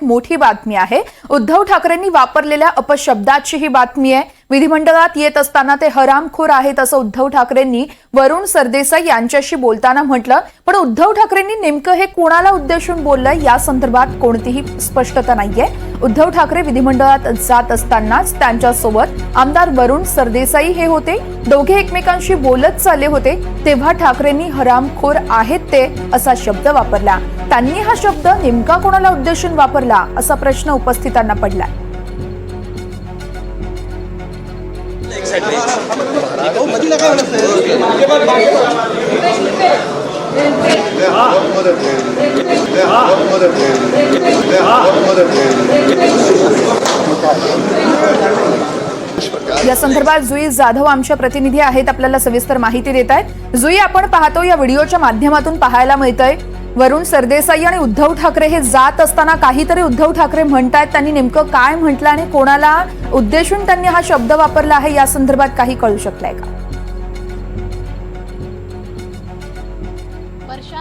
मोठी बातमी आहे। उद्धव ठाकरेंनी वापरलेल्या अपशब्दाची ही बातमी आहे। विधिमंडळात येत असताना ते हरामखोर आहेत असं उद्धव ठाकरेंनी वरुण सरदेसाई यांच्याशी बोलताना म्हटलं, पण उद्धव ठाकरेंनी नेमकं हे कोणाला उद्देशून बोललंय या संदर्भात कोणतीही स्पष्टता नाहीये। उद्धव ठाकरे विधिमंडळात जात असतानाच त्यांच्यासोबत आमदार वरुण सरदेसाई हे होते। दोघे एकमेकांशी बोलत चालले होते तेव्हा ठाकरेंनी हरामखोर आहेत ते असा शब्द वापरला। त्यांनी हा शब्द नेमका कोणाला उद्देशून वापरला असा प्रश्न उपस्थितांना पडला। या संदर्भात जुई जाधव आमच्या प्रतिनिधी आहेत, आपल्याला सविस्तर माहिती देत आहेत। जुई, आपण पाहतो या व्हिडिओच्या माध्यमातून पाहायला मिळतंय वरुण सरदेसाई आणि उद्धव ठाकरे हे जात असताना काहीतरी उद्धव ठाकरे म्हणतायत। त्यांनी नेमकं काय म्हटलं आणि कोणाला उद्देशून त्यांनी हा शब्द वापरला आहे या संदर्भात काही कळू शकलंय का?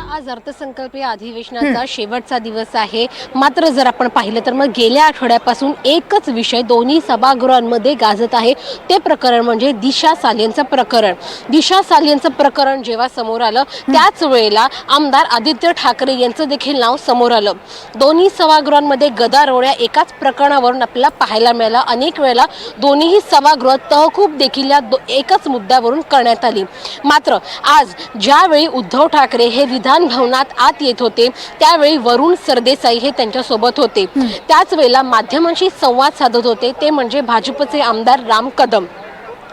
आज अर्थसंकल्पीय अधिवेशनाचा शेवटचा दिवस आहे। मात्र जर आपण पाहिलं तर मग गेल्या आठवड्यापासून एकच विषय दोन्ही सभागृहांमध्ये गाजत आहे, ते प्रकरण म्हणजे दिशा सालेंचं प्रकरण। दिशा सालेंचं प्रकरण जेव्हा समोर आलं त्याच वेळेला आमदार आदित्य ठाकरे यांचं देखील नाव समोर आलं। दोन्ही सभागृहांमध्ये गदारोळ एकाच प्रकरणावरून आपल्याला पाहायला मिळाला। अनेक वेळेला दोन्ही सभागृहात तहकूब देखील या एकच मुद्द्यावरून करण्यात आली। मात्र आज ज्यावेळी उद्धव ठाकरे हे विधान भवनात आत येत होते त्यावेळी वरुण सरदेसाई हे त्यांच्या सोबत होते। त्याच वेळेला माध्यमांशी संवाद साधत होते ते म्हणजे भाजपचे आमदार राम कदम।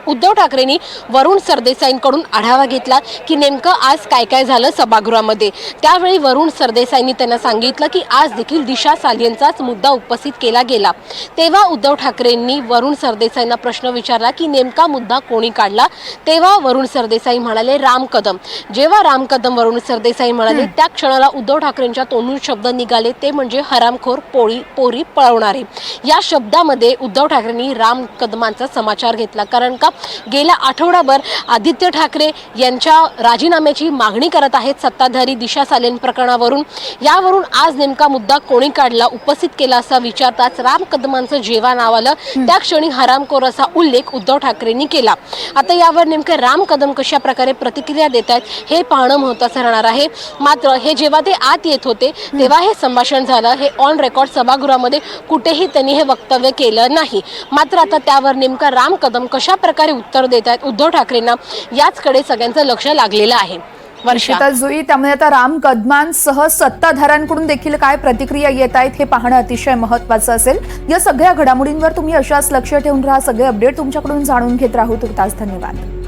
उद्धव ठाकरेंनी वरुण सरदेसाईंकडून आढावा घेतला की नेमकं आज काय काय झालं सभागृहामध्ये। त्यावेळी वरुण सरदेसाईंनी त्यांना सांगितलं की आज देखील दिशा सालेंचाच मुद्दा उपस्थित केला गेला। तेव्हा उद्धव ठाकरेंनी वरुण सरदेसाईंना प्रश्न विचारला की नेमका मुद्दा कोणी काढला। तेव्हा वरुण सरदेसाई म्हणाले राम कदम। जेव्हा राम कदम वरुण सरदेसाई म्हणाले त्या क्षणाला उद्धव ठाकरेंच्या तोंडून शब्द निघाले ते म्हणजे हरामखोर पोरी पळवणारे। या शब्दामध्ये उद्धव ठाकरेंनी राम कदमांचा समाचार घेतला, कारण का गेल्या आठवडाभर आदित्य ठाकरे यांच्या राजीनाम्याची मागणी करत आहेत सत्ताधारी दिशा सालें प्रकरणावरून। यावरून आज नेमका मुद्दा कोणी काढला उपस्थित केला असा विचारताच राम कदमांचं जेव्हा नाव आलं त्या क्षणी हरामखोर असा उल्लेख उद्धव ठाकरेंनी केला। आता यावर नेमके राम कदम कशा प्रकारे प्रतिक्रिया देत आहेत हे पाहणं महत्त्वाचं राहणार आहे। मात्र हे जेव्हा ते आत येत होते तेव्हा हे संभाषण झालं, हे ऑन रेकॉर्ड सभागृहामध्ये कुठेही त्यांनी हे वक्तव्य केलं नाही। मात्र आता त्यावर नेमका राम कदम कशा प्रकारे उत्तर देत आहेत उद्धव ठाकरेंना याचकडे सगळ्यांचं लक्ष लागलेलं आहे। वर्षा जुई, त्यामुळे आता राम कदमांसह सत्ताधाऱ्यांकडून देखील काय प्रतिक्रिया येत आहेत हे पाहणं अतिशय महत्त्वाचं असेल। या सगळ्या घडामोडींवर तुम्ही अशाच लक्ष ठेवून राहा। सगळे अपडेट तुमच्याकडून जाणून घेत राहू। तुर्तास धन्यवाद।